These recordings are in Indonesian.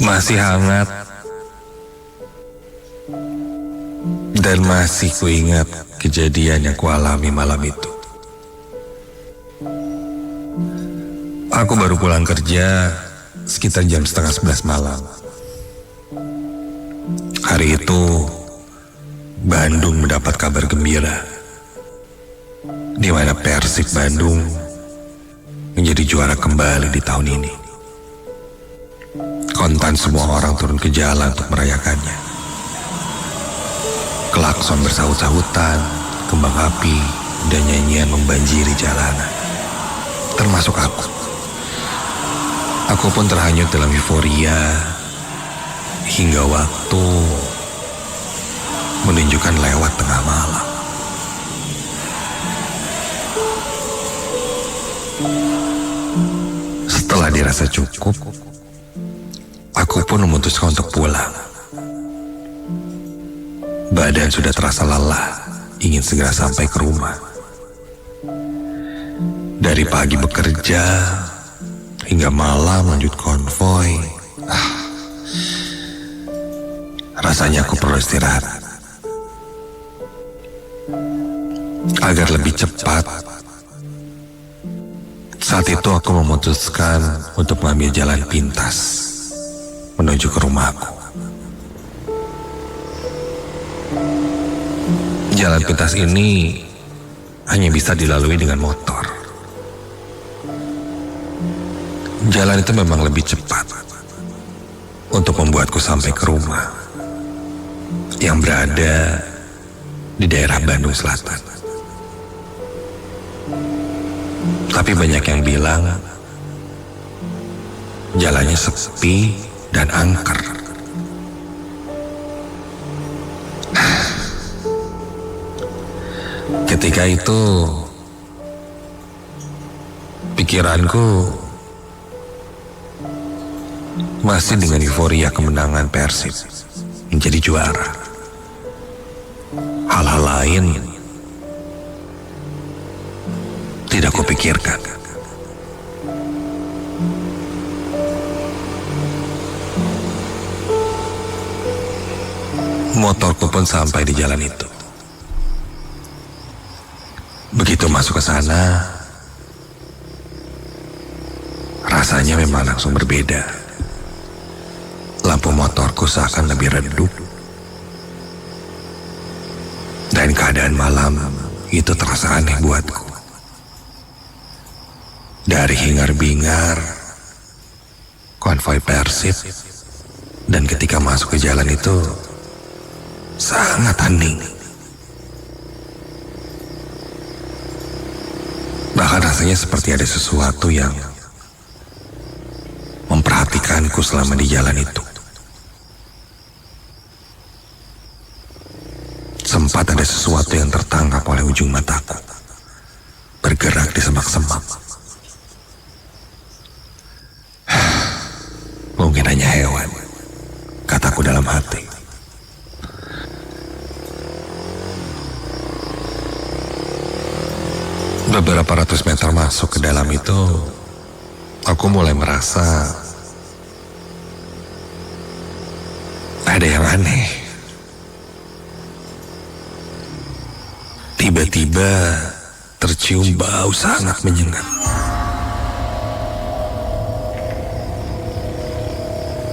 Masih hangat dan masih kuingat kejadian yang kualami malam itu. Aku baru pulang kerja sekitar jam 10:30 malam. Hari itu Bandung mendapat kabar gembira, di mana Persib Bandung menjadi juara kembali di tahun ini. Kontan semua orang turun ke jalan untuk merayakannya. Klakson bersaut-sautan, kembang api, dan nyanyian membanjiri jalanan. Termasuk aku. Aku pun terhanyut dalam euforia hingga waktu menunjukkan lewat tengah malam. Setelah dirasa cukup, aku pun memutuskan untuk pulang. Badan sudah terasa lelah, ingin segera sampai ke rumah. Dari pagi bekerja hingga malam lanjut konvoi. Rasanya aku perlu istirahat. Agar lebih cepat, saat itu aku memutuskan untuk mengambil jalan pintas menuju ke rumahku. Jalan pintas ini hanya bisa dilalui dengan motor. Jalan itu memang lebih cepat untuk membuatku sampai ke rumah yang berada di daerah Bandung Selatan. Tapi banyak yang bilang jalannya sepi dan angker. Ketika itu pikiranku masih dengan euforia kemenangan Persib menjadi juara. Hal-hal lain tidak kupikirkan. Motorku pun sampai di jalan itu. Begitu masuk ke sana, rasanya memang langsung berbeda. Lampu motorku seakan lebih redup. Dan keadaan malam itu terasa aneh buatku. Dari hingar-bingar konvoi Persib, dan ketika masuk ke jalan itu sangat hening. Bahkan rasanya seperti ada sesuatu yang memperhatikanku selama di jalan itu. Sempat ada sesuatu yang tertangkap oleh ujung mataku, bergerak di semak-semak. Mungkin hanya hewan, kataku dalam hati. Beberapa ratus meter masuk ke dalam itu, aku mulai merasa ada yang aneh. Tiba-tiba tercium bau sangat menyengat.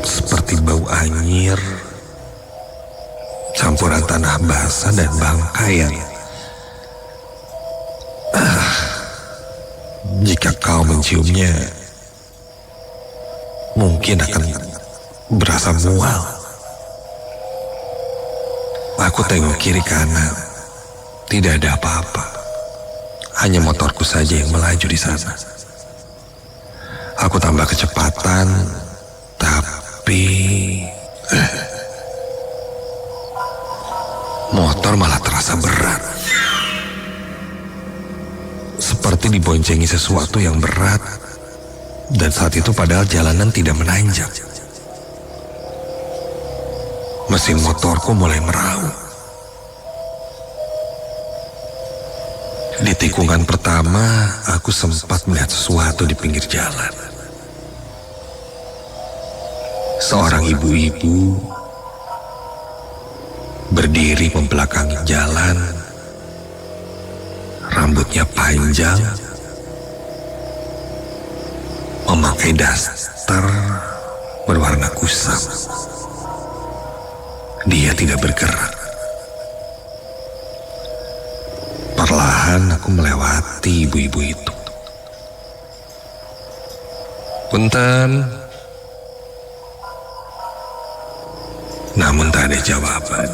Seperti bau anyir, campuran tanah basah dan bangkai yang jika kau menciumnya, mungkin akan berasa mual. Aku tengok kiri kanan. Tidak ada apa-apa. Hanya motorku saja yang melaju di sana. Aku tambah kecepatan, tapi motor malah terasa berat. Seperti diboncengi sesuatu yang berat. Dan saat itu padahal jalanan tidak menanjak. Mesin motorku mulai meraung. Di tikungan pertama, aku sempat melihat sesuatu di pinggir jalan. Seorang ibu-ibu berdiri membelakangi jalan. Rambutnya panjang, memakai daster berwarna kusam. Dia tidak bergerak. Perlahan aku melewati ibu-ibu itu. Punten. Namun tak ada jawaban.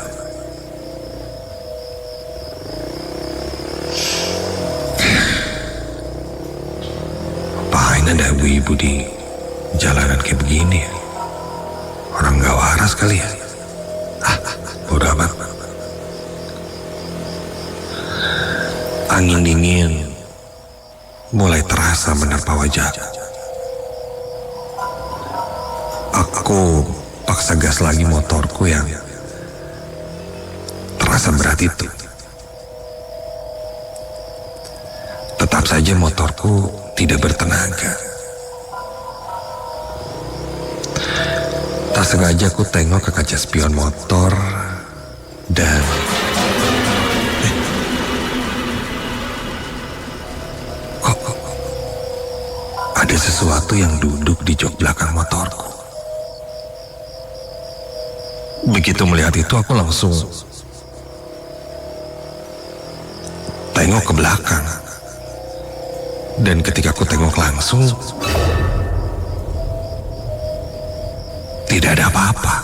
Apain ada ibu-ibu di jalanan kayak begini ya? Orang gak waras kali ya? Bodo amat. Angin dingin mulai terasa menerpa wajah. Aku paksa gas lagi motorku yang terasa berat itu. Tetap saja motorku tidak bertenaga. Tak sengaja aku tengok ke kaca spion motor dan kok ada sesuatu yang duduk di jok belakang motorku. Begitu melihat itu aku langsung tengok ke belakang. Dan ketika aku tengok langsung, tidak ada apa-apa.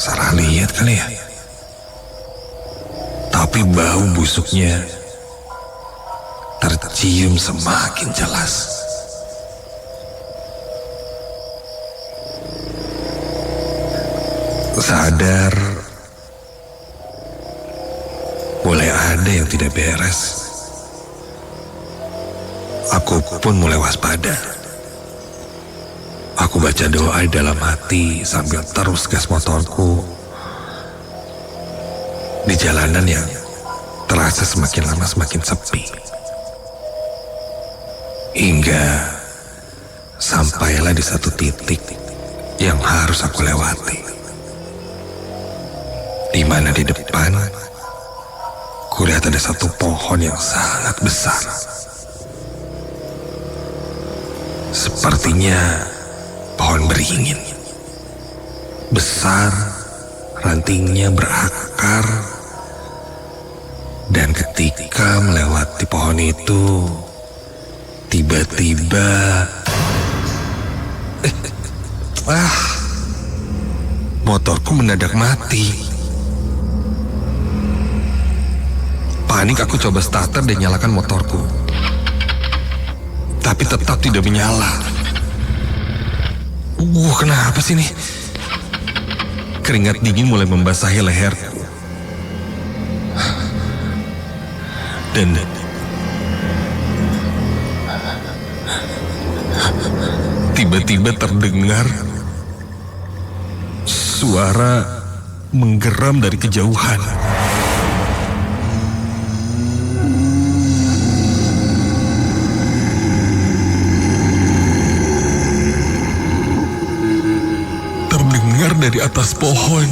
Salah lihat kali ya. Tapi bau busuknya tercium semakin jelas. Sadar mulai ada yang tidak beres. Aku pun mulai waspada. Aku baca doa di dalam hati sambil terus gas motorku di jalanan yang terasa semakin lama semakin sepi. Hingga sampailah di satu titik yang harus aku lewati. Di mana di depan kulihat ada satu pohon yang sangat besar. Sepertinya pohon beringin. Besar, rantingnya berakar. Dan ketika melewati pohon itu, tiba-tiba motorku mendadak mati. Panik aku coba starter dan nyalakan motorku. Tapi tetap tidak menyala. Kenapa sih nih? Keringat dingin mulai membasahi leherku. Dan tiba-tiba terdengar suara menggeram dari kejauhan. Dari atas pohon.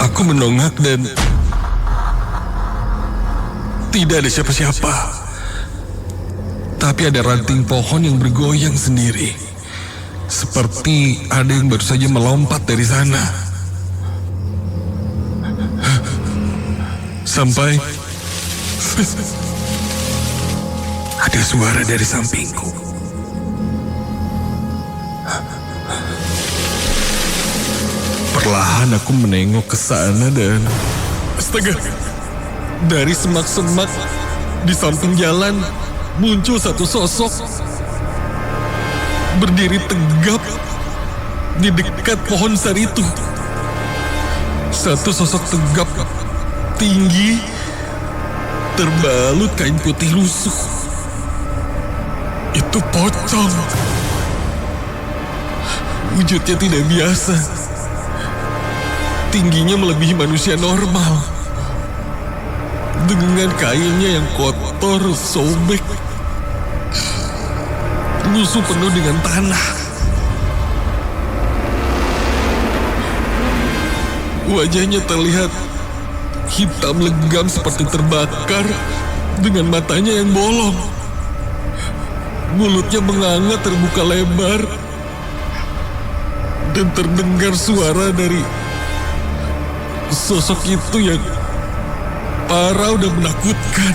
Aku menongak dan tidak ada siapa-siapa. Tapi ada ranting pohon yang bergoyang sendiri. Seperti ada yang baru saja melompat dari sana. Sampai ada suara dari sampingku. Perlahan aku menengok ke sana dan astaga, dari semak-semak di samping jalan muncul satu sosok berdiri tegap di dekat pohon besar itu. Satu sosok tegap, tinggi, terbalut kain putih lusuh. Itu pocong. Wujudnya tidak biasa. Tingginya melebihi manusia normal. Dengan kainnya yang kotor, sobek, musuh penuh dengan tanah. Wajahnya terlihat hitam legam seperti terbakar dengan matanya yang bolong. Mulutnya menganga terbuka lebar dan terdengar suara dari sosok itu yang parah dan menakutkan.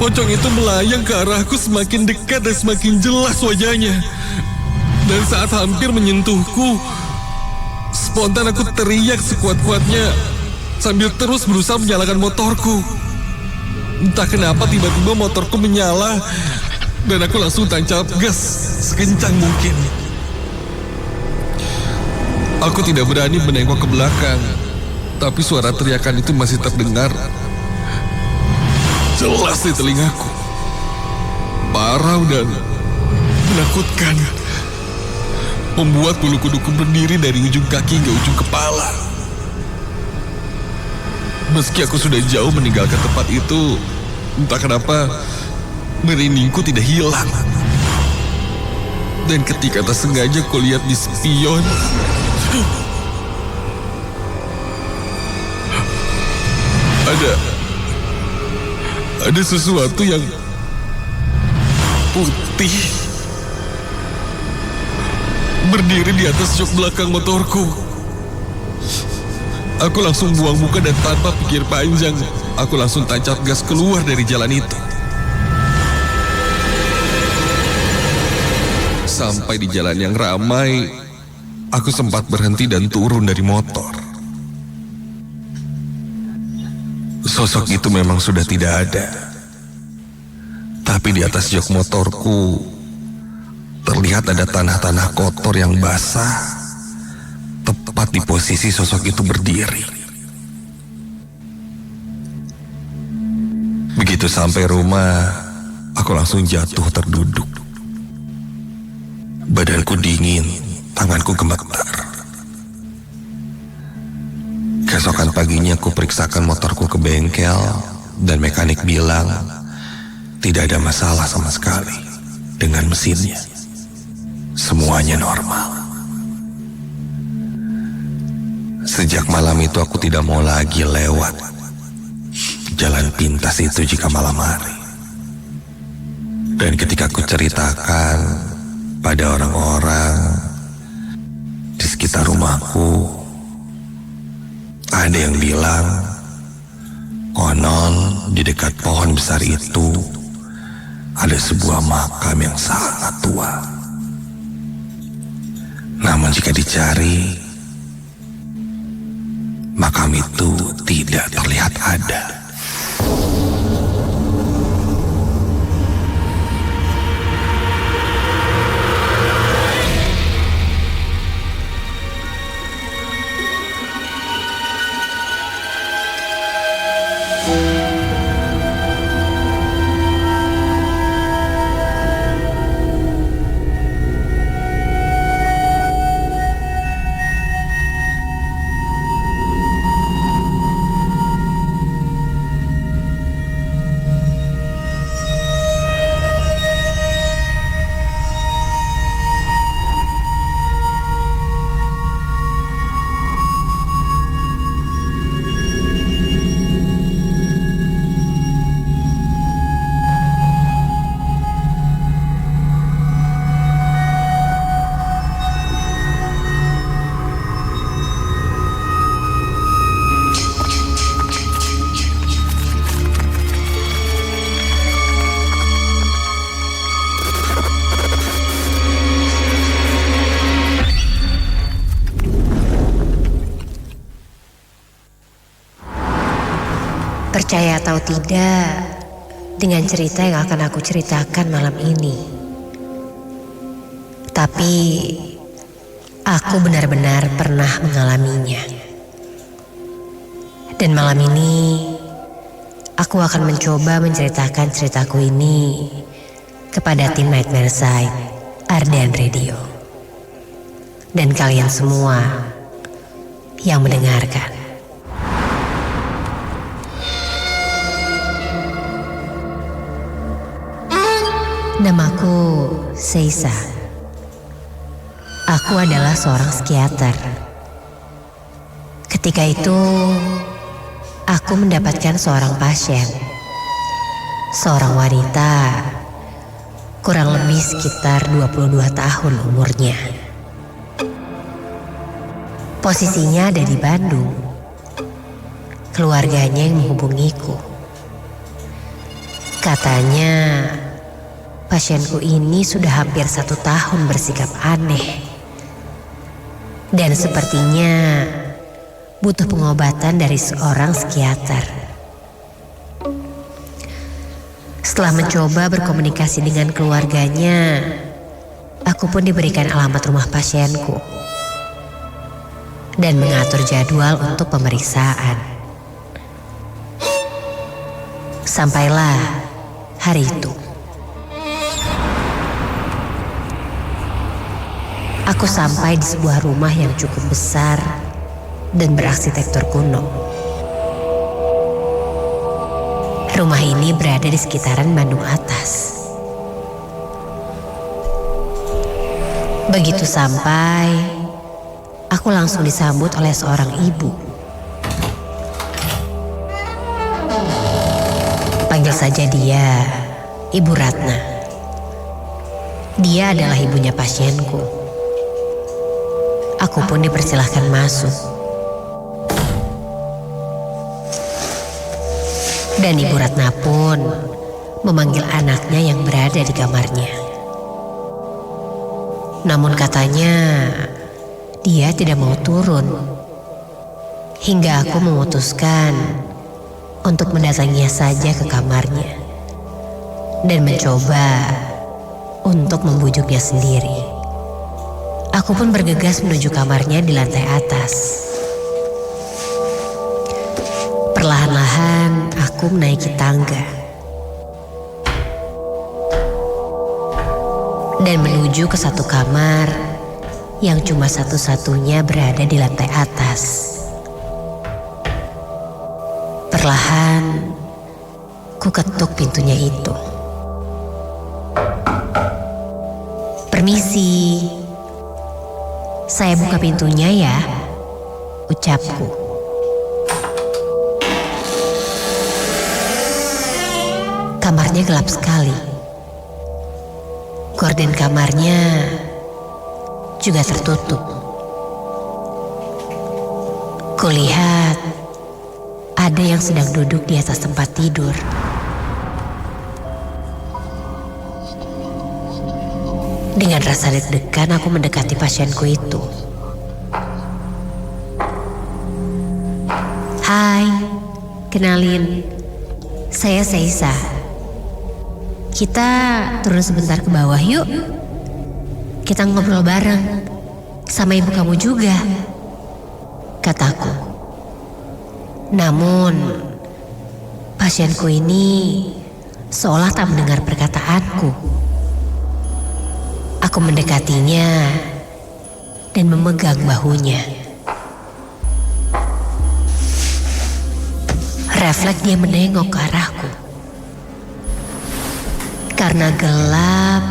Pocong itu melayang ke arahku semakin dekat dan semakin jelas wajahnya. Dan saat hampir menyentuhku, spontan aku teriak sekuat-kuatnya sambil terus berusaha menyalakan motorku. Entah kenapa tiba-tiba motorku menyala dan aku langsung tancap gas sekencang mungkin. Aku tidak berani menengok ke belakang, tapi suara teriakan itu masih terdengar jelas di telingaku. Parau dan menakutkan, membuat bulu kuduku berdiri dari ujung kaki hingga ujung kepala. Meski aku sudah jauh meninggalkan tempat itu, entah kenapa merindingku tidak hilang. Dan ketika tak sengaja kulihat di spion, ada sesuatu yang putih berdiri di atas jok belakang motorku. Aku langsung buang muka dan tanpa pikir panjang, aku langsung tancap gas keluar dari jalan itu. Sampai di jalan yang ramai, aku sempat berhenti dan turun dari motor. Sosok itu memang sudah tidak ada. Tapi di atas jok motorku terlihat ada tanah-tanah kotor yang basah, tepat di posisi sosok itu berdiri. Begitu sampai rumah, aku langsung jatuh terduduk. Badanku dingin, tanganku gemetar. Keesokan paginya aku periksakan motorku ke bengkel dan mekanik bilang tidak ada masalah sama sekali dengan mesinnya. Semuanya normal. Sejak malam itu aku tidak mau lagi lewat jalan pintas itu jika malam hari. Dan ketika aku ceritakan pada orang-orang di sekitar rumahku, ada yang bilang konon di dekat pohon besar itu ada sebuah makam yang sangat tua. Namun jika dicari, makam itu tidak terlihat ada. Percaya atau tidak dengan cerita yang akan aku ceritakan malam ini. Tapi aku benar-benar pernah mengalaminya. Dan malam ini aku akan mencoba menceritakan ceritaku ini kepada tim Nightmare Side, Ardan Radio, dan kalian semua yang mendengarkan. Namaku Seisa. Aku adalah seorang psikiater. Ketika itu, aku mendapatkan seorang pasien. Seorang wanita, kurang lebih sekitar 22 tahun umurnya. Posisinya ada di Bandung. Keluarganya yang menghubungiku. Katanya, pasienku ini sudah hampir 1 tahun bersikap aneh. Dan sepertinya butuh pengobatan dari seorang psikiater. Setelah mencoba berkomunikasi dengan keluarganya, aku pun diberikan alamat rumah pasienku dan mengatur jadwal untuk pemeriksaan. Sampailah hari itu. Aku sampai di sebuah rumah yang cukup besar dan berarsitektur kuno. Rumah ini berada di sekitaran Bandung Atas. Begitu sampai, aku langsung disambut oleh seorang ibu. Panggil saja dia Ibu Ratna. Dia adalah ibunya pasienku. Aku pun dipersilahkan masuk. Dan Ibu Ratna pun memanggil anaknya yang berada di kamarnya. Namun katanya dia tidak mau turun. Hingga aku memutuskan untuk mendatanginya saja ke kamarnya dan mencoba untuk membujuknya sendiri. Aku pun bergegas menuju kamarnya di lantai atas. Perlahan-lahan aku menaiki tangga dan menuju ke satu kamar yang cuma satu-satunya berada di lantai atas. Perlahan ku ketuk pintunya itu. Permisi. Saya buka pintunya ya, ucapku. Kamarnya gelap sekali. Gorden kamarnya juga tertutup. Kulihat ada yang sedang duduk di atas tempat tidur. Dengan rasa deg-degan aku mendekati pasienku itu. Hai, kenalin, saya Seisa. Kita turun sebentar ke bawah yuk. Kita ngobrol bareng sama ibu kamu juga, kataku. Namun, pasienku ini seolah tak mendengar perkataanku. Aku mendekatinya dan memegang bahunya. Refleks dia menengok ke arahku. Karena gelap,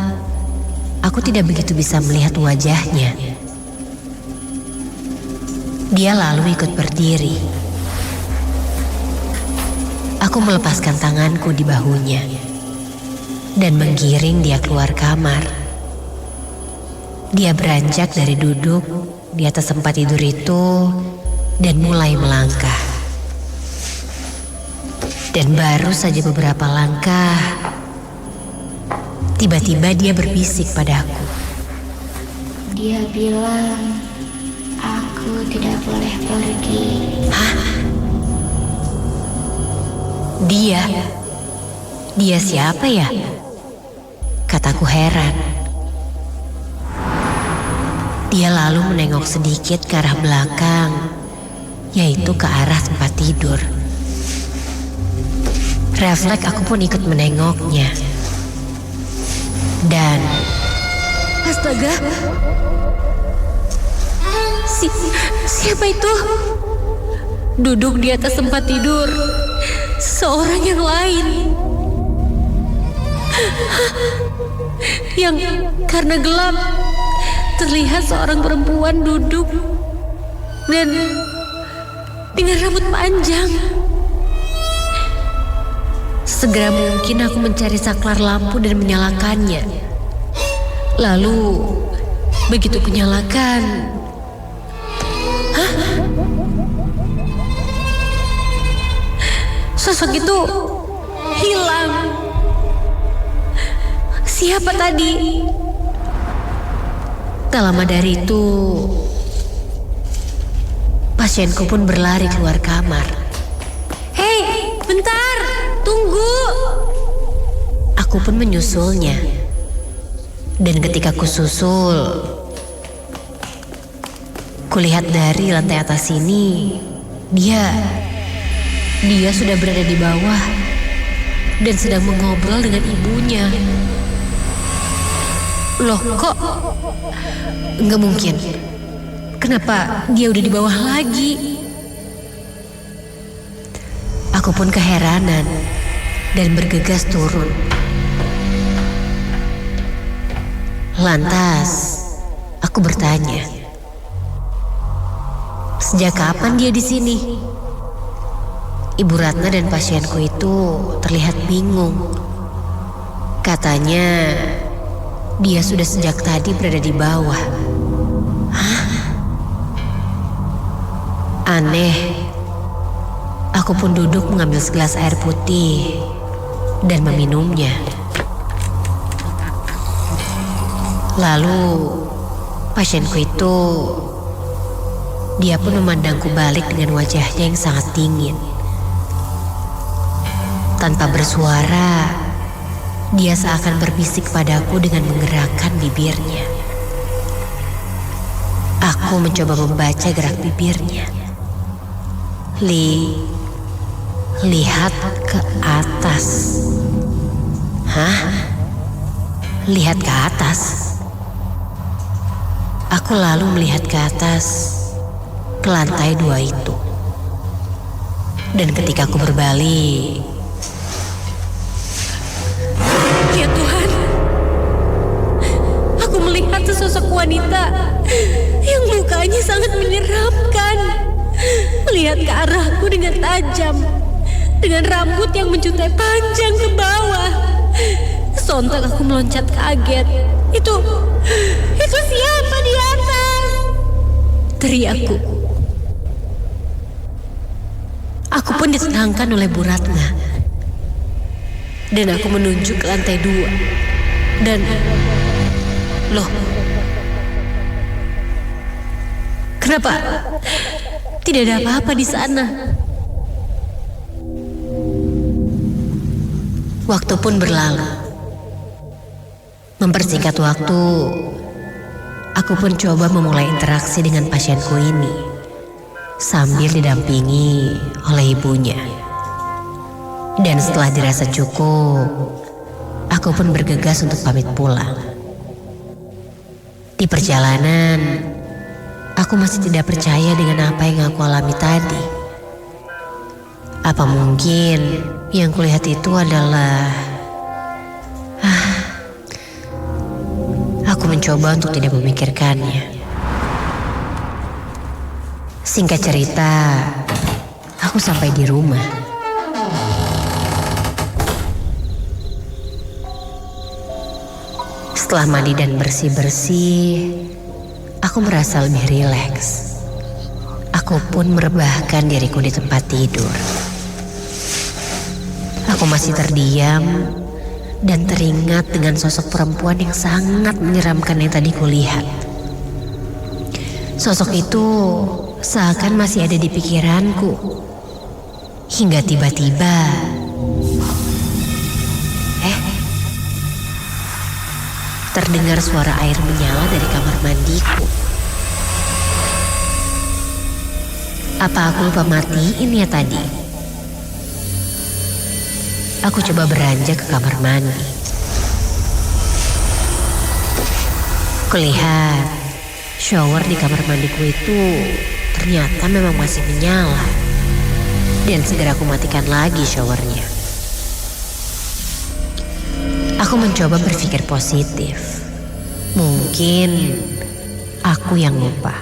aku tidak begitu bisa melihat wajahnya. Dia lalu ikut berdiri. Aku melepaskan tanganku di bahunya dan menggiring dia keluar kamar. Dia beranjak dari duduk di atas tempat tidur itu dan mulai melangkah. Dan baru saja beberapa langkah, tiba-tiba dia berbisik padaku. Dia bilang, aku tidak boleh pergi. Hah? Dia? Dia siapa ya? Kataku heran. Dia lalu menengok sedikit ke arah belakang, yaitu ke arah tempat tidur. Refleks aku pun ikut menengoknya. Dan astaga, siapa itu? Duduk di atas tempat tidur seorang yang lain. Yang karena gelap terlihat seorang perempuan duduk dan dengan rambut panjang. Segera mungkin aku mencari saklar lampu dan menyalakannya. Lalu begitu kunyalakan, sosok itu hilang. Siapa tadi? Tak lama dari itu, pasienku pun berlari keluar kamar. Hei, bentar, tunggu. Aku pun menyusulnya. Dan ketika kususul, kulihat dari lantai atas ini, dia sudah berada di bawah dan sedang mengobrol dengan ibunya. Loh, kok nggak mungkin? Kenapa dia udah di bawah lagi? Aku pun keheranan dan bergegas turun. Lantas, aku bertanya, sejak kapan dia di sini? Ibu Ratna dan pasienku itu terlihat bingung. Katanya, dia sudah sejak tadi berada di bawah. Hah? Aneh. Aku pun duduk mengambil segelas air putih dan meminumnya. Lalu pasienku itu, dia pun memandangku balik dengan wajahnya yang sangat dingin. Tanpa bersuara, dia seakan berbisik padaku dengan menggerakkan bibirnya. Aku mencoba membaca gerak bibirnya. Lihat ke atas. Hah? Lihat ke atas? Aku lalu melihat ke atas, ke lantai 2 itu. Dan ketika aku berbalik, ya Tuhan, aku melihat sesosok wanita yang mukanya sangat menyeramkan, melihat ke arahku dengan tajam, dengan rambut yang menjuntai panjang ke bawah. Sontak aku meloncat kaget. Itu siapa di atas? Teriakku. Aku pun ditenangkan oleh Bu Ratna. Dan aku menunjuk ke lantai 2. Dan loh, kenapa tidak ada apa-apa di sana? Waktu pun berlalu. Mempersingkat waktu, aku pun coba memulai interaksi dengan pasienku ini sambil didampingi oleh ibunya. Dan setelah dirasa cukup, aku pun bergegas untuk pamit pulang. Di perjalanan, aku masih tidak percaya dengan apa yang aku alami tadi. Apa mungkin yang kulihat itu adalah... Aku mencoba untuk tidak memikirkannya. Singkat cerita, aku sampai di rumah. Setelah mandi dan bersih-bersih, aku merasa lebih rileks. Aku pun merebahkan diriku di tempat tidur. Aku masih terdiam dan teringat dengan sosok perempuan yang sangat menyeramkan yang tadi kulihat. Sosok itu seakan masih ada di pikiranku. Hingga tiba-tiba, terdengar suara air menyala dari kamar mandiku. Apa aku lupa matiin ya tadi? Aku coba beranjak ke kamar mandi. Kulihat shower di kamar mandiku itu ternyata memang masih menyala. Dan segera aku matikan lagi showernya. Aku mencoba berpikir positif. Mungkin aku yang lupa.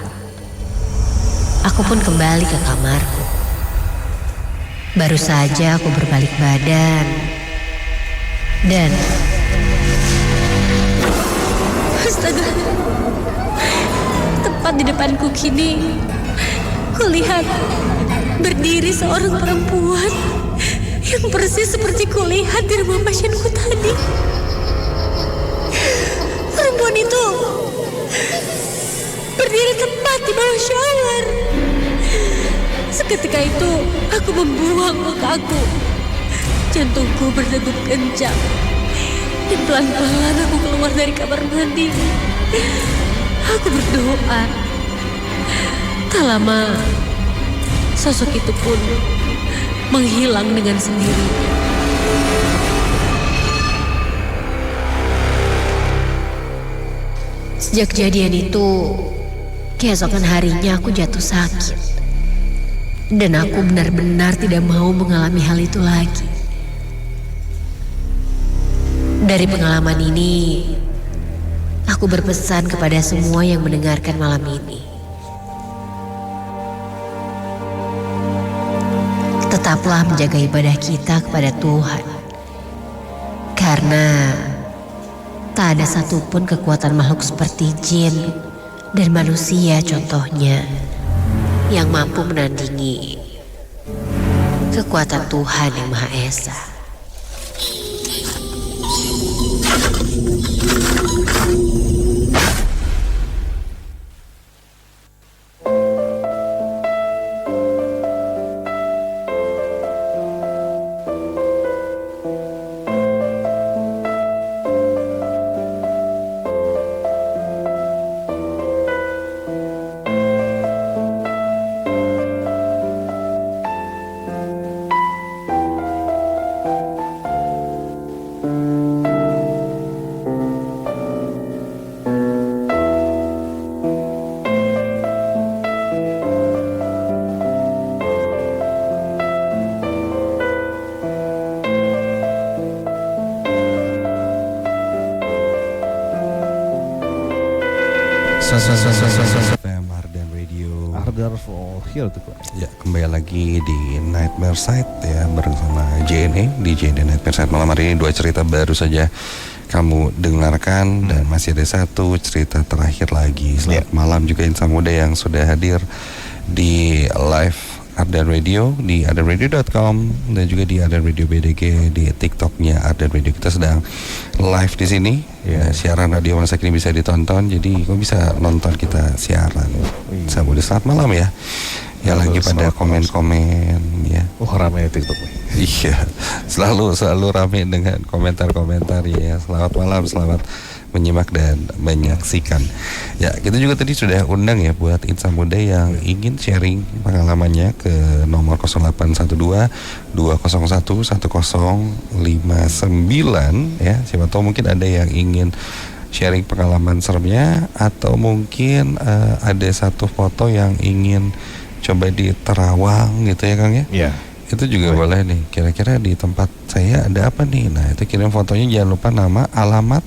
Aku pun kembali ke kamarku. Baru saja aku berbalik badan. Dan astaga, tepat di depanku kini kulihat berdiri seorang perempuan yang persis seperti kulihat di rumah pasienku tadi. Perempuan itu berdiri tepat di bawah shower. Seketika itu aku membuang mukaku. Jantungku berdegup kencang. Dan pelan-pelan aku keluar dari kamar mandi. Aku berdoa. Tak lama sosok itu pun menghilang dengan sendirinya. Sejak kejadian itu, keesokan harinya aku jatuh sakit. Dan aku benar-benar tidak mau mengalami hal itu lagi. Dari pengalaman ini, aku berpesan kepada semua yang mendengarkan malam ini. Tetaplah menjaga ibadah kita kepada Tuhan. Karena tak ada satupun kekuatan makhluk seperti jin dan manusia contohnya yang mampu menandingi kekuatan Tuhan yang Maha Esa. FM Ardan Radio. Harder for Hill tuh kok. Ya, kembali lagi di Nightmare Side ya bersama JNE di JNE Nightmare Side. Malam hari ini 2 cerita baru saja kamu dengarkan dan masih ada 1 cerita terakhir lagi. Selamat malam juga insan muda yang sudah hadir di live Ardan Radio di ardanradio.com dan juga di Ardan Radio BDG di TikToknya Ardan Radio. Kita sedang live di sini. Siaran radio masa kini bisa ditonton. Jadi kamu bisa nonton kita siaran. Selamat malam ya. Ya lagi pada komen-komen ya. Oh ramai TikTok nih. Iya, selalu ramai dengan komentar-komentar ya. Selamat malam, selamat menyimak dan menyaksikan. Ya, kita juga tadi sudah undang ya buat insan muda yang ingin sharing pengalamannya ke nomor 0812 201 1059 ya. Siapa tahu mungkin ada yang ingin sharing pengalaman seremnya atau mungkin ada satu foto yang ingin coba di Terawang gitu ya Kang ya. Iya. Itu juga boleh nih. Kira-kira di tempat saya ada apa nih? Nah, itu kirim fotonya, jangan lupa nama, alamat.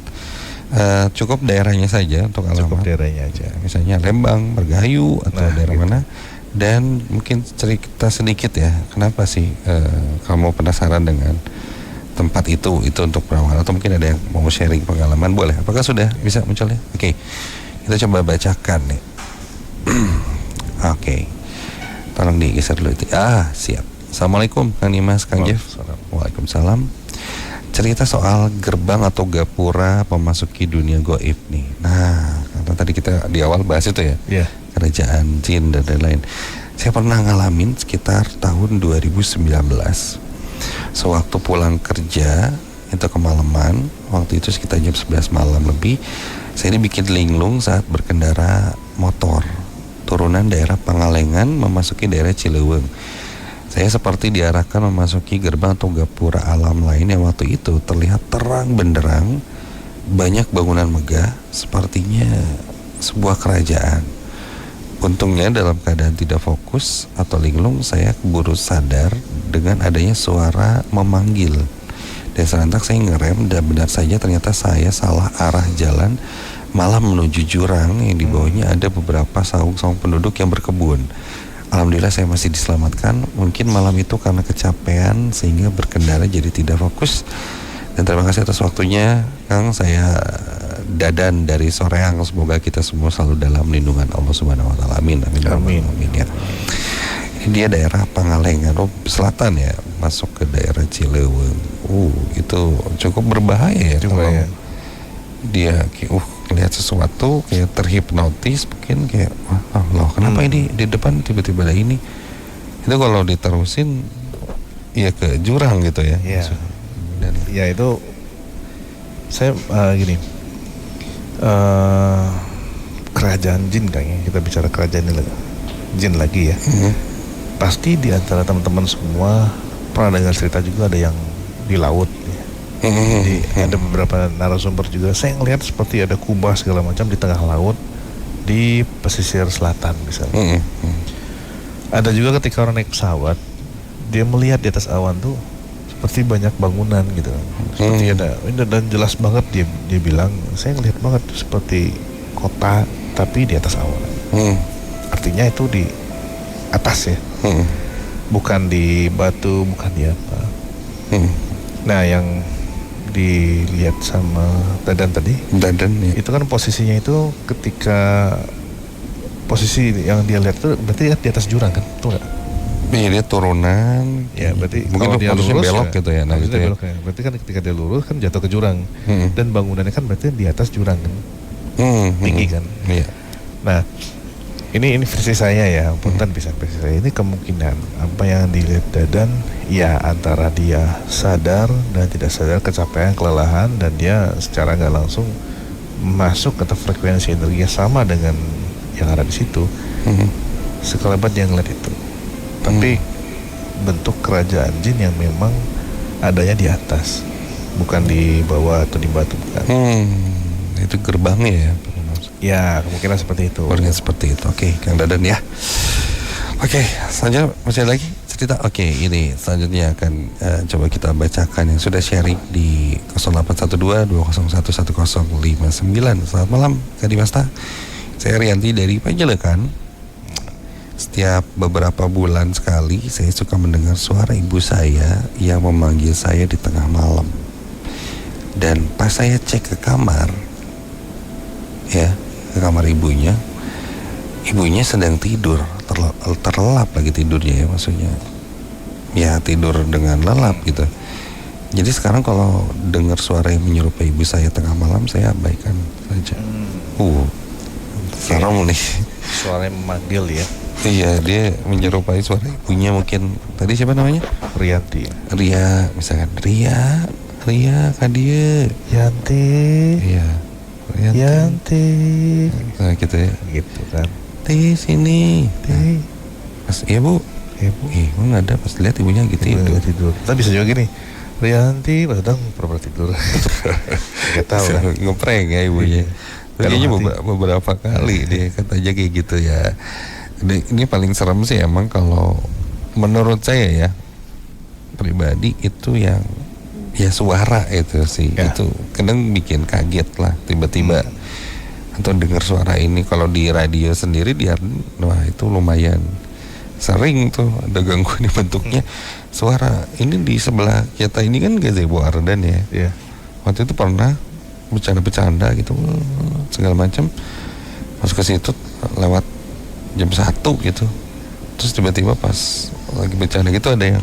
Cukup daerahnya saja untuk alamat. Cukup daerahnya aja. Misalnya Lembang, Margahayu atau daerah gitu. Mana. Dan mungkin cerita sedikit ya, kenapa sih kamu penasaran dengan tempat itu untuk perawatan, atau mungkin ada yang mau sharing pengalaman, boleh. Apakah sudah bisa muncul ya? Oke. Kita coba bacakan nih. Oke. Tolong digeser dulu itu. Siap. Assalamualaikum Kang Dimas, Kang Jeff. Waalaikumsalam. Cerita soal gerbang atau gapura memasuki dunia goib nih. Nah, karena tadi kita di awal bahas itu ya, kerajaan jin dan lain-lain. Saya pernah ngalamin sekitar tahun 2019. Sewaktu pulang kerja, itu kemalaman, waktu itu sekitar jam 11 malam lebih, saya dibikin linglung saat berkendara motor turunan daerah Pangalengan memasuki daerah Cileweng. Saya seperti diarahkan memasuki gerbang atau gapura alam lain yang waktu itu terlihat terang benderang, banyak bangunan megah, sepertinya sebuah kerajaan. Untungnya dalam keadaan tidak fokus atau linglung, saya keburu sadar dengan adanya suara memanggil. Dan serentak saya ngerem dan benar saja ternyata saya salah arah jalan, malah menuju jurang yang di bawahnya ada beberapa saung-saung penduduk yang berkebun. Alhamdulillah saya masih diselamatkan. Mungkin malam itu karena kecapean sehingga berkendara jadi tidak fokus. Dan terima kasih atas waktunya, Kang. Saya Dadan dari Soreang. Semoga kita semua selalu dalam lindungan Allah Subhanahu wa taala. Amin. Amin. Ya. Ini dia daerah Pangalengan, selatan ya, masuk ke daerah Cileweng. Itu cukup berbahaya ya. Berbahaya. Dia lihat sesuatu kayak terhipnotis, mungkin kayak loh kenapa ini di depan tiba-tiba ada ini. Itu kalau diterusin ya ke jurang gitu ya. Iya. Dan Ya itu saya gini, kerajaan jin kayaknya, kita bicara kerajaan jin lagi ya. Pasti di antara teman-teman semua pernah dengar cerita juga ada yang di laut ya. Jadi ada beberapa narasumber juga saya ngelihat seperti ada kubah segala macam di tengah laut di pesisir selatan misalnya. Ada juga ketika orang naik pesawat, dia melihat di atas awan tuh seperti banyak bangunan gitu. Seperti ada, dan jelas banget dia bilang, saya ngelihat banget seperti kota tapi di atas awan. Artinya itu di atas ya. Bukan di batu, bukan di apa. Nah, yang dilihat sama Dadan tadi, ya. itu kan posisinya itu ketika posisi yang dia lihat itu berarti di atas jurang kan, betul nggak? Iya, dia turunan. Ya berarti mungkin kalau dia harusnya lurus belok gitu ya. Nah gitu ya. belok ya. Berarti kan ketika dia lurus kan jatuh ke jurang. Dan bangunannya kan berarti di atas jurang kan, tinggi kan. Iya. Nah ini versi saya ya, punten bisa versi saya. Ini kemungkinan apa yang dilihat Dadan, ya antara dia sadar dan tidak sadar, kecapean, kelelahan, dan dia secara nggak langsung masuk ke frekuensi energi yang sama dengan yang ada di situ. Sekelebat dia ngeliat itu. Tapi bentuk kerajaan jin yang memang adanya di atas, bukan di bawah atau di batu, bukan. Itu gerbangnya ya. Ya kemungkinan seperti itu. Kemungkinan seperti itu. Oke, Kang Dadan ya. Oke, selanjutnya masih ada lagi cerita. Oke, ini selanjutnya akan coba kita bacakan yang sudah sharing di 0812-201-1059. Selamat malam, Kak Dimasta. Saya Rianti dari Panjelekan. Setiap beberapa bulan sekali saya suka mendengar suara ibu saya yang memanggil saya di tengah malam. Dan pas saya cek ke kamar, ya, ke kamar ibunya sedang tidur, terlelap lagi tidurnya ya, maksudnya ya tidur dengan lelap gitu. Jadi sekarang kalau dengar suara yang menyerupai ibu saya tengah malam, saya abaikan saja. Serem nih. Suaranya memanggil ya. Iya, dia menyerupai suara ibunya mungkin. Tadi siapa namanya? Rianti. Ria, misalkan Ria, Kak dia. Yanti. Iya. Yanti. Nah gitu ya. Gitu kan. Di sini. Teh. Pas iya bu. Kok nggak ada, pas lihat ibunya gitu tidur. Tapi bisa juga gini. Rianti pas sedang pura-pura tidur. Gak tahu kan. Ngeprank ya ibunya. Kayaknya beberapa kali dia katanya kayak gitu ya. Ini paling serem sih emang kalau menurut saya ya pribadi itu yang ya suara itu sih ya. Itu kadang bikin kaget lah tiba-tiba atau dengar suara ini. Kalau di radio sendiri dia wah itu lumayan sering tuh ada gangguan di bentuknya suara. Ini di sebelah kita ini kan gazebo Ardan ya. Waktu itu pernah bercanda-bercanda gitu segala macam, masuk ke situ lewat jam 1 gitu, terus tiba-tiba pas lagi bercanda gitu ada yang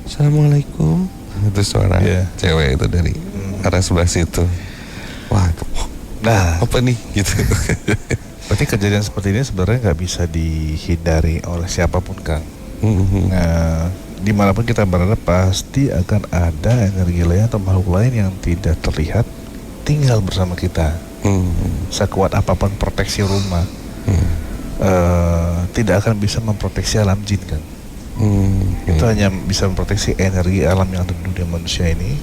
Assalamualaikum, itu suara cewek itu dari arah sebelah situ. Wah, apa nih gitu. Berarti kejadian seperti ini sebenarnya nggak bisa dihindari oleh siapapun kan. Nah, dimanapun kita berada pasti akan ada energi lain atau makhluk lain yang tidak terlihat tinggal bersama kita. Sekuat apapun proteksi rumah, tidak akan bisa memproteksi alam jin kan. Itu hanya bisa memproteksi energi alam yang ada di dunia manusia ini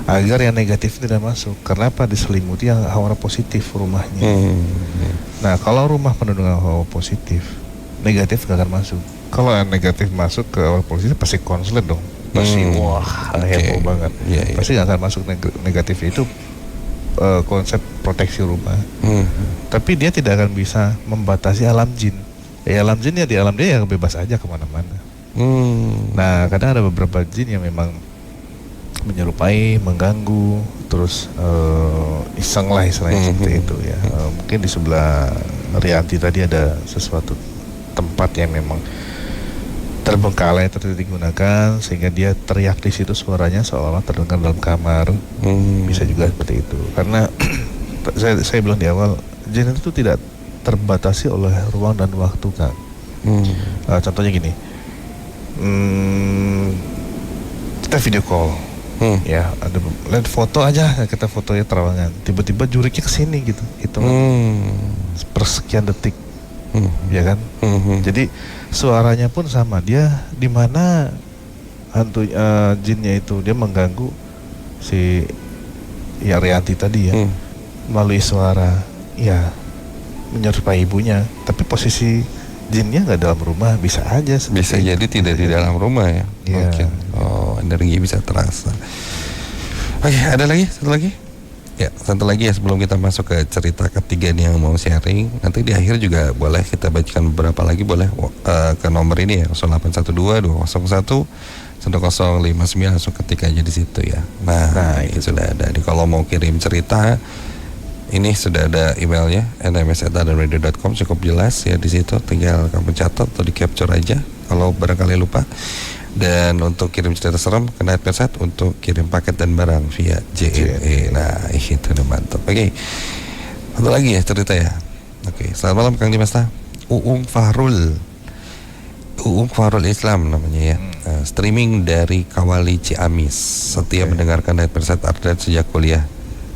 agar yang negatif tidak masuk. Kenapa diselimuti yang aura positif rumahnya. Nah, kalau rumah penuh dengan aura positif, negatif gak akan masuk. Kalau yang negatif masuk ke aura positif pasti konslet dong. Pasti wah heboh banget. Pasti gak akan masuk negatif itu. Konsep proteksi rumah. Tapi dia tidak akan bisa membatasi alam jin. Alam jin ya di alam dia yang bebas aja kemana-mana. Nah, kadang ada beberapa jin yang memang menyerupai, mengganggu, terus iseng lah istilahnya seperti itu ya. Mungkin di sebelah Rianti tadi ada sesuatu tempat yang memang terbengkalai atau tidak digunakan sehingga dia teriak di situ, suaranya seolah terdengar dalam kamar. Bisa juga seperti itu. Karena saya bilang di awal, jin itu tidak terbatasi oleh ruang dan waktu, kan. Contohnya gini, kita video call, ya ada lihat foto aja, kita fotonya terawangan, tiba-tiba juriknya kesini gitu, itu persekian detik. Ya kan, jadi suaranya pun sama. Dia di mana hantu jinnya itu, dia mengganggu si ya Rianti tadi ya, melalui suara, ya menyerupai ibunya. Tapi posisi jinnya nggak dalam rumah, bisa aja. Bisa jadi tidak di dalam rumah ya. Mungkin. Oh, energi bisa terasa. Oke, ada lagi satu lagi. Ya, satu lagi ya sebelum kita masuk ke cerita ketiga nih yang mau sharing. Nanti di akhir juga boleh kita bacakan beberapa lagi, boleh ke nomor ini ya, 0812 201 1059, langsung ketik aja di situ ya. Nah itu sudah ada. Jadi kalau mau kirim cerita, ini sudah ada emailnya nms@adanradio.com, cukup jelas ya di situ. Tinggal kamu catat atau di capture aja kalau barangkali lupa. Dan untuk kirim cerita serem ke Night Mersaid, untuk kirim paket dan barang via JNE. Nah itu udah mantap. Oke, satu lagi ya cerita ya. Oke, selamat malam Kang Dimasta. Uung Fahrul Islam namanya ya. Streaming dari Kawali Ciamis. Setia mendengarkan Night Mersaid update sejak kuliah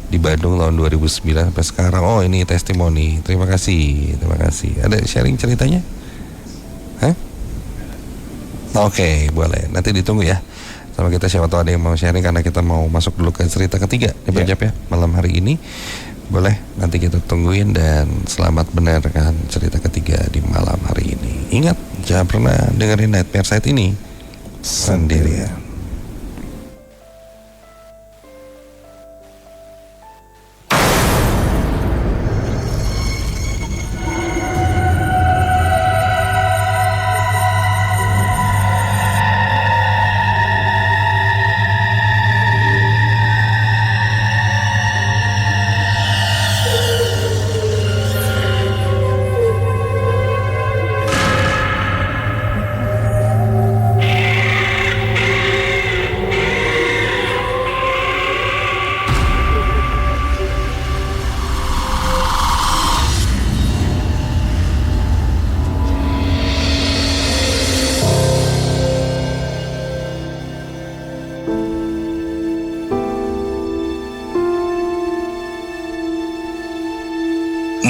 di Bandung tahun 2009 sampai sekarang. Oh, ini testimoni. Terima kasih. Ada sharing ceritanya? Hah? Oke, boleh. Nanti ditunggu ya sama kita, siapa tahu ada yang mau sharing, karena kita mau masuk dulu ke cerita ketiga ya malam hari ini. Boleh, nanti kita tungguin, dan selamat mendengarkan cerita ketiga di malam hari ini. Ingat, jangan pernah dengerin Night Mersaid ini sendirian.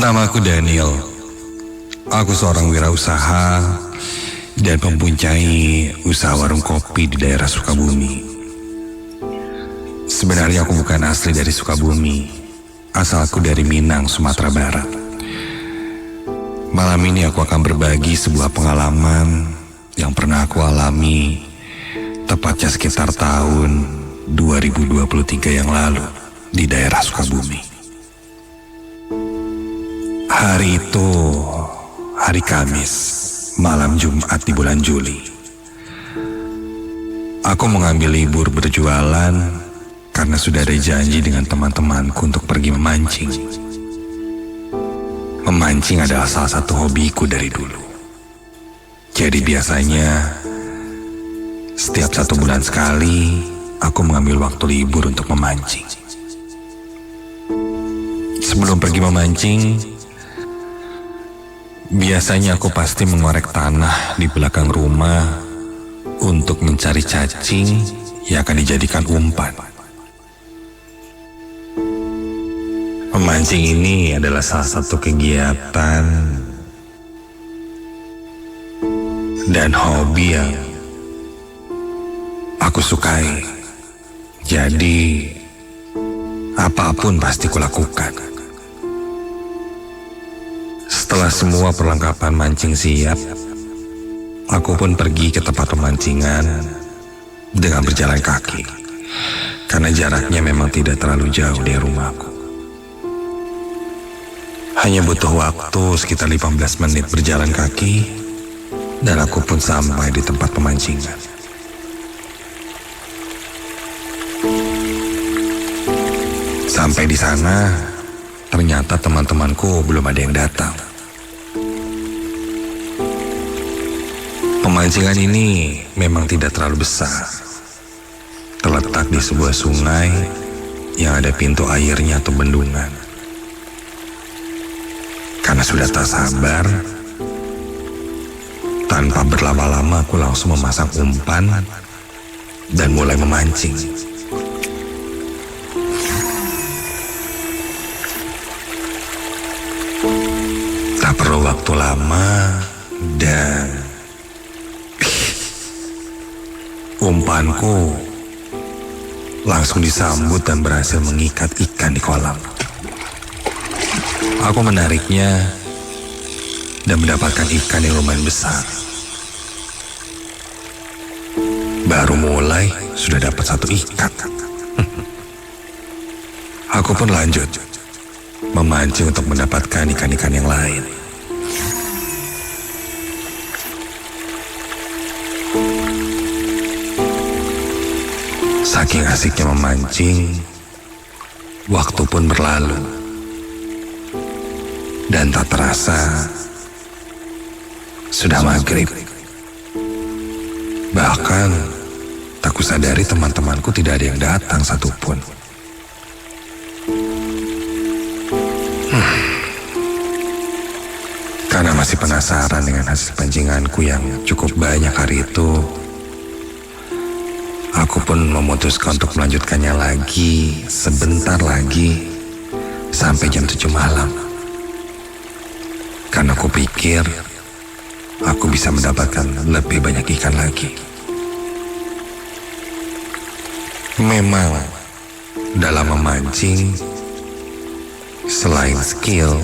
Namaku Daniel. Aku seorang wirausaha dan mempunyai usaha warung kopi di daerah Sukabumi. Sebenarnya aku bukan asli dari Sukabumi. Asalku dari Minang, Sumatera Barat. Malam ini aku akan berbagi sebuah pengalaman yang pernah aku alami tepatnya sekitar tahun 2023 yang lalu di daerah Sukabumi. Hari itu hari Kamis, malam Jumat di bulan Juli. Aku mengambil libur berjualan karena sudah ada janji dengan teman-temanku untuk pergi memancing. Memancing adalah salah satu hobiku dari dulu. Jadi biasanya setiap 1 bulan sekali aku mengambil waktu libur untuk memancing. Sebelum pergi memancing, biasanya aku pasti mengorek tanah di belakang rumah untuk mencari cacing yang akan dijadikan umpan. Memancing ini adalah salah satu kegiatan dan hobi yang aku sukai. Jadi apapun pasti kulakukan. Setelah semua perlengkapan mancing siap, aku pun pergi ke tempat pemancingan dengan berjalan kaki, karena jaraknya memang tidak terlalu jauh dari rumahku. Hanya butuh waktu sekitar 15 menit berjalan kaki, dan aku pun sampai di tempat pemancingan. Sampai di sana, ternyata teman-temanku belum ada yang datang. Pemancingan ini memang tidak terlalu besar. Terletak di sebuah sungai yang ada pintu airnya atau bendungan. Karena sudah tak sabar, tanpa berlama-lama aku langsung memasang umpan dan mulai memancing. Tak perlu waktu lama dan umpanku langsung disambut dan berhasil mengikat ikan di kolam. Aku menariknya dan mendapatkan ikan yang lumayan besar. Baru mulai sudah dapat satu ikan. Aku pun lanjut memancing untuk mendapatkan ikan-ikan yang lain. Saking asiknya memancing, waktu pun berlalu. Dan tak terasa, sudah maghrib. Bahkan, tak kusadari teman-temanku tidak ada yang datang satupun. Karena masih penasaran dengan hasil pancinganku yang cukup banyak hari itu, aku pun memutuskan untuk melanjutkannya lagi, sebentar lagi, sampai jam 7 malam. Karena aku pikir, aku bisa mendapatkan lebih banyak ikan lagi. Memang, dalam memancing, selain skill,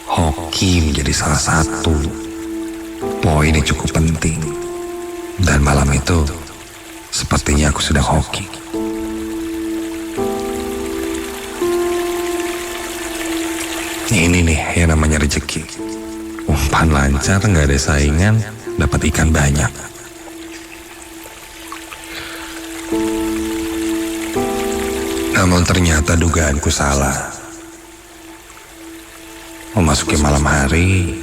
hoki menjadi salah satu poin yang cukup penting. Dan malam itu, sepertinya aku sudah hoki. Ini nih yang namanya rezeki. Umpan lancar, nggak ada saingan, dapat ikan banyak. Namun ternyata dugaanku salah. Memasuki malam hari,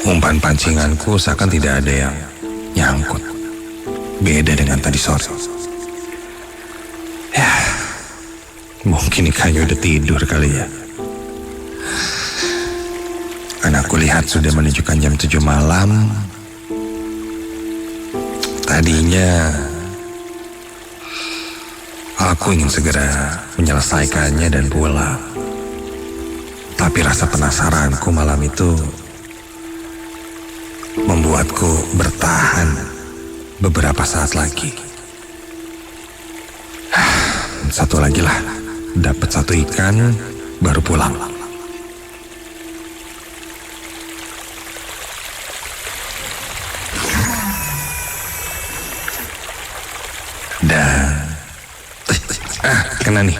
umpan pancinganku seakan tidak ada yang nyangkut. Beda dengan tadi sore. Ya, mungkin ikannya udah tidur kali ya. Karena aku lihat sudah menunjukkan jam 7 malam. Tadinya aku ingin segera menyelesaikannya dan pulang. Tapi rasa penasaranku malam itu membuatku bertahan beberapa saat lagi. Satu lagi lah, dapat satu ikan, baru pulang. Dan kena nih.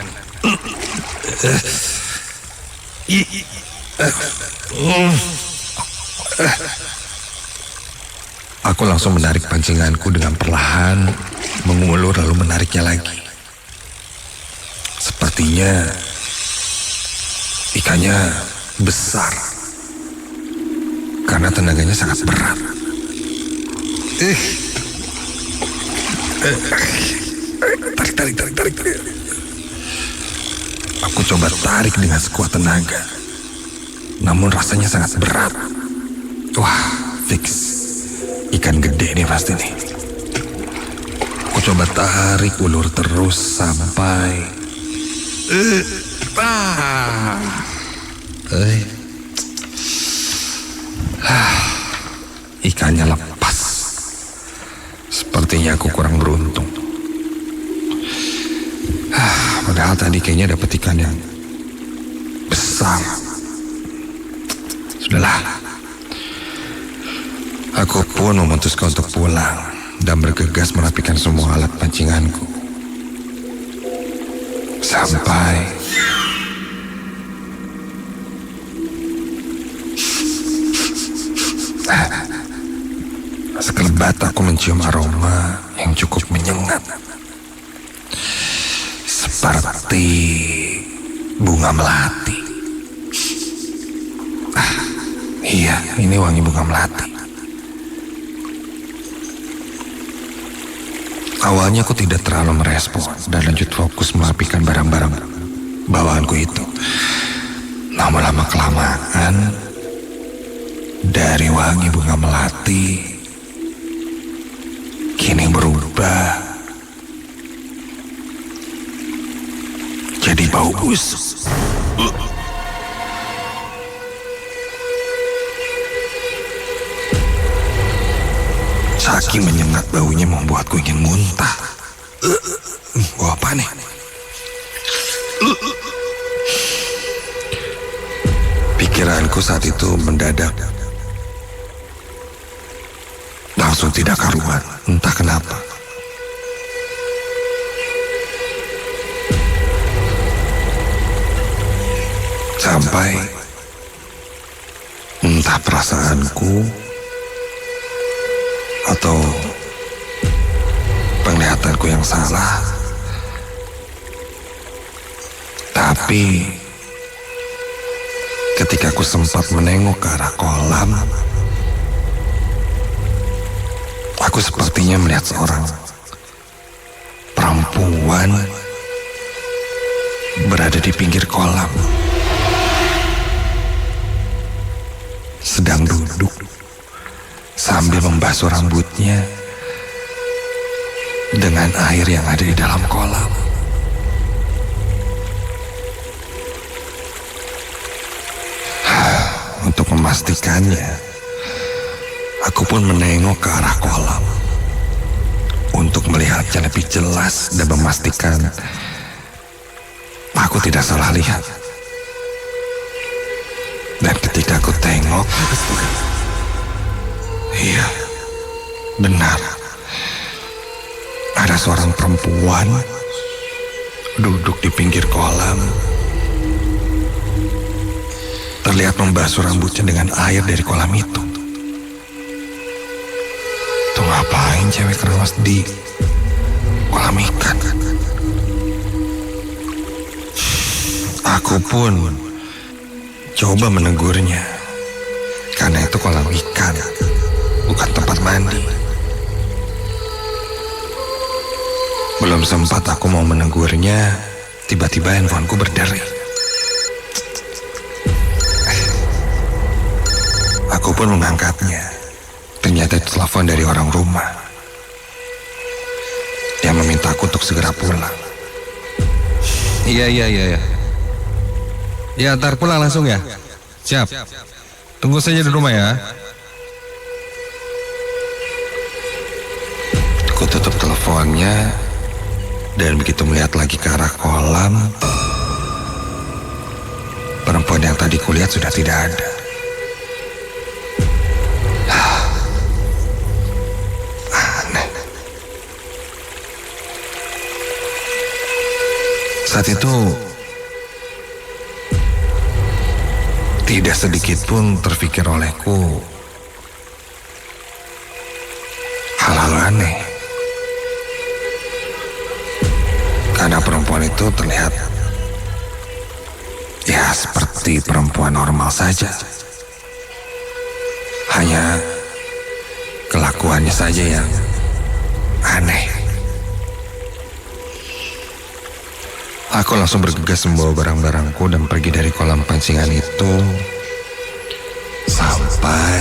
Aku langsung menarik pancinganku dengan perlahan, mengulur lalu menariknya lagi. Sepertinya ikannya besar karena tenaganya sangat berat. Tarik. Aku coba tarik dengan sekuat tenaga, namun rasanya sangat berat. Wah, fix ikan gede nih pasti nih. Aku coba tarik ulur terus sampai Ikannya lepas. Sepertinya aku kurang beruntung. Padahal tadi kayaknya dapat ikan yang besar. Sudahlah. Aku pun memutuskan untuk pulang dan bergegas merapikan semua alat pancinganku. Sampai sekelebat aku mencium aroma yang cukup menyengat. Seperti bunga melati. Iya, ini wangi bunga melati. Awalnya aku tidak terlalu merespon dan lanjut fokus merapikan barang-barang bawaanku itu. Namun lama-kelamaan, dari wangi bunga melati kini berubah jadi bau busuk. Saking menyengat baunya membuatku ingin muntah. Bau apa nih? Pikiranku saat itu mendadak langsung tidak karuan, entah kenapa. Sampai entah perasaanku atau penglihatanku yang salah, tapi ketika aku sempat menengok ke arah kolam, aku sepertinya melihat seorang perempuan berada di pinggir kolam, sedang duduk sambil membasuh rambutnya dengan air yang ada di dalam kolam. Untuk memastikannya, aku pun menengok ke arah kolam untuk melihatnya lebih jelas dan memastikan aku tidak salah lihat. Dan ketika aku tengok, iya, benar. Ada seorang perempuan duduk di pinggir kolam, terlihat membasuh rambutnya dengan air dari kolam itu. Tuh ngapain cewek keramas di kolam ikan? Aku pun coba menegurnya, karena itu kolam ikan, bukan tempat mandi. Belum sempat aku mau menegurnya, tiba-tiba handphoneku berdering. Aku pun mengangkatnya. Ternyata itu telepon dari orang rumah yang memintaku untuk segera pulang. Iya. Ya, ntar pulang langsung ya. Siap. Tunggu saja di rumah ya. Aku tutup teleponnya dan begitu melihat lagi ke arah kolam, perempuan yang tadi kulihat sudah tidak ada. Aneh. Saat itu tidak sedikit pun terpikir olehku hal-hal aneh, karena perempuan itu terlihat ya seperti perempuan normal saja, hanya kelakuannya saja yang aneh. Aku langsung bergegas membawa barang-barangku dan pergi dari kolam pancingan itu sampai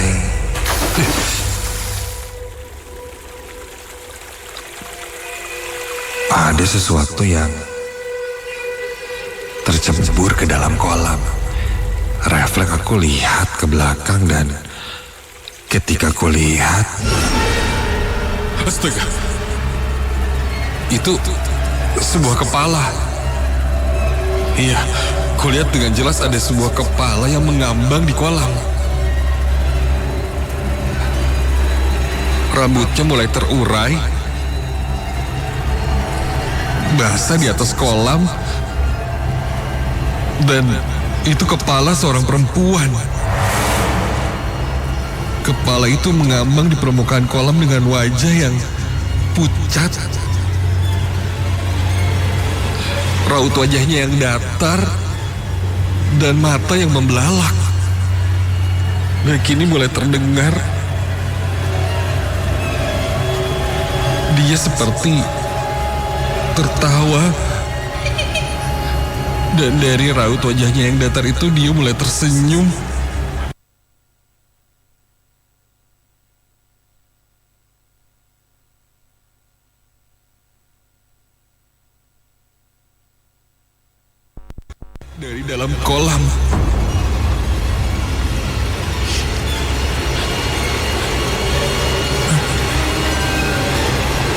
ada sesuatu yang tercebur ke dalam kolam. Refleks aku lihat ke belakang dan Ketika kulihat, Astaga. Itu sebuah kepala. Iya, kulihat dengan jelas ada sebuah kepala yang mengambang di kolam. Rambutnya mulai terurai, basah di atas kolam, dan itu kepala seorang perempuan. Kepala itu mengambang di permukaan kolam dengan wajah yang pucat. Raut wajahnya yang datar dan mata yang membelalak. Dan kini mulai terdengar dia seperti tertawa. Dan dari raut wajahnya yang datar itu dia mulai tersenyum. Dari dalam kolam.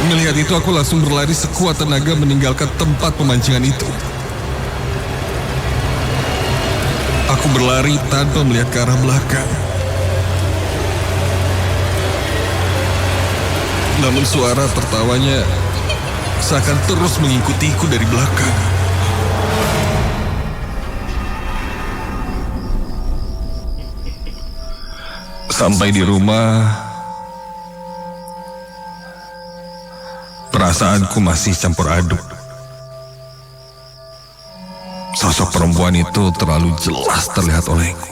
Melihat itu aku langsung berlari sekuat tenaga meninggalkan tempat pemancingan itu. Aku berlari tanpa melihat ke arah belakang. Namun suara tertawanya seakan terus mengikutiku dari belakang. Sampai di rumah, perasaanku masih campur aduk. Sosok perempuan itu terlalu jelas terlihat olehku.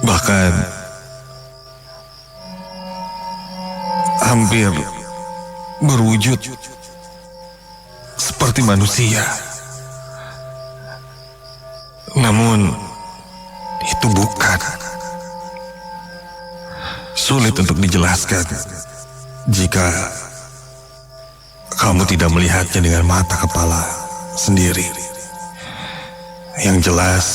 Bahkan hampir berwujud seperti manusia. Namun itu bukan. Sulit untuk dijelaskan jika kamu tidak melihatnya dengan mata kepala sendiri. Yang jelas,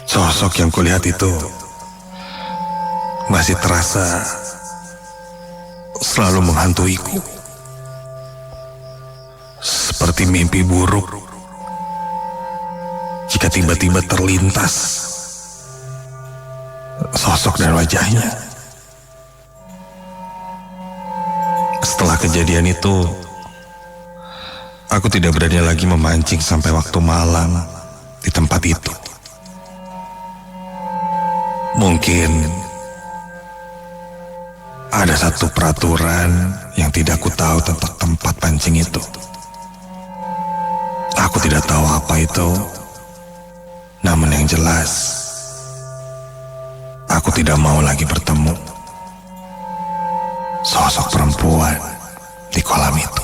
sosok yang kulihat itu masih terasa selalu menghantuiku. Seperti mimpi buruk jika tiba-tiba terlintas sosok dan wajahnya. Setelah kejadian itu, aku tidak berani lagi memancing sampai waktu malam di tempat itu. Mungkin ada satu peraturan yang tidak aku tahu tentang tempat pancing itu. Aku tidak tahu apa itu. Namun yang jelas, aku tidak mau lagi bertemu sosok perempuan di kolam itu.